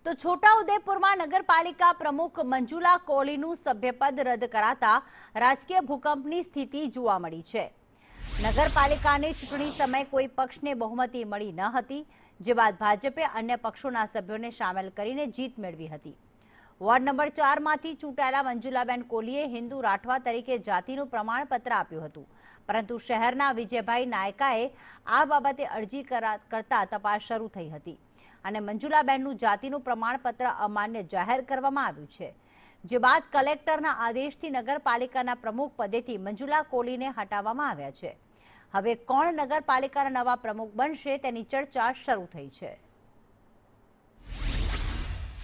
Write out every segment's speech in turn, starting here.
તો છોટાઉદેપુરમાં નગરપાલિકા પ્રમુખ મંજુલા કોહલીનું સભ્યપદ રદ કરાતા રાજકીય ભૂકંપની સ્થિતિ જોવા મળી છે। નગરપાલિકાની ચૂંટણી સમયે કોઈ પક્ષને બહુમતી મળી ન હતી, જે બાદ ભાજપે અન્ય પક્ષોના સભ્યોને સામેલ કરીને જીત મેળવી હતી। વોર્ડ નંબર 4 માંથી ચૂંટાયેલા મંજુલાબેન કોહલીએ હિન્દુ રાઠવા તરીકે જાતિનું પ્રમાણપત્ર આપ્યું હતું, પરંતુ શહેરના વિજયભાઈ નાયકાએ આ બાબતે અરજી કરતા તપાસ શરૂ થઈ હતી અને મંજુલાબેનનું જાતિનું પ્રમાણપત્ર અમાન્ય જાહેર કરવામાં આવ્યું છે, જે બાદ કલેક્ટરના આદેશથી નગરપાલિકાના પ્રમુખ પદેથી મંજુલા કોહલીને હટાવવામાં આવ્યા છે। હવે કોણ નગરપાલિકાના નવા પ્રમુખ બનશે તેની ચર્ચા શરૂ થઈ છે।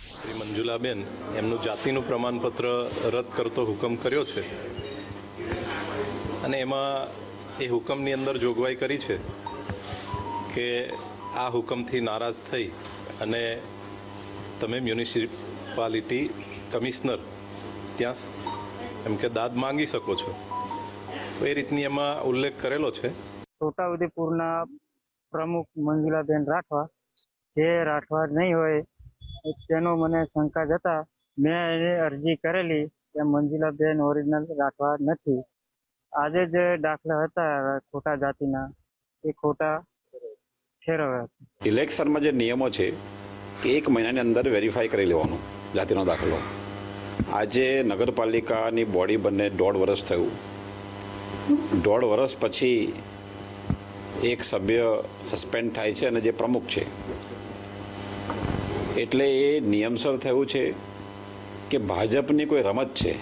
શ્રી મંજુલાબેન એમનું જાતિનું પ્રમાણપત્ર રદ કરતો હુકમ કર્યો છે અને એમાં એ હુકમની અંદર જોગવાઈ કરી છે કે આ હુકમથી નારાજ થઈ અને તમે મ્યુનિસિપાલિટી કમિશનર ત્યાં એમ કે દાદ માંગી શકો છો। તો એ રીતની એમાં ઉલ્લેખ કરેલો છે। છોટાઉદેપુરના પ્રમુખ મંજુલાબેન રાઠવા જે રાઠવા નહીં હોય તેનો મને શંકા જતા મેં એને અરજી કરેલી કે મંજુલાબેન ઓરિજિનલ રાઠવા નથી। આજે જે દાખલા હતા ખોટા જાતિના એ ખોટા ઠેરવ્યા। ઇલેક્શનમાં જે નિયમો છે કે 1 મહિનાની અંદર વેરીફાઈ કરી લેવાનો જાતિનો દાખલો। આજે નગરપાલિકાની બોડી બંને 1.5 વર્ષ થયું। 1.5 વર્ષ પછી એક સભ્ય સસ્પેન્ડ થાય છે અને જે પ્રમુખ છે, એટલે એ નિયમસર થયું છે કે ભાજપની કોઈ રમત છે?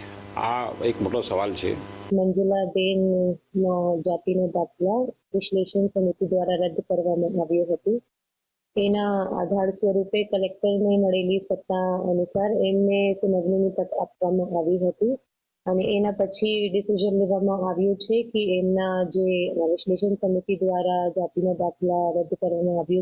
આ એક મોટો સવાલ છે। મંજુલાબેનનો જાતિનો દાખલા વિશ્લેષણ સમિતિ દ્વારા રદ કરવામાં આવ્યો હતો। એના આધાર સ્વરૂપે કલેક્ટરને મળેલી સત્તા અનુસાર એમને સમજણીની તક આપવામાં આવી હતી અને એના પછી ડિસિઝન લેવામાં આવ્યું છે કે એમના જે વિશ્લેષણ સમિતિ દ્વારા જાતિનો દાખલા રદ કરવામાં આવ્યો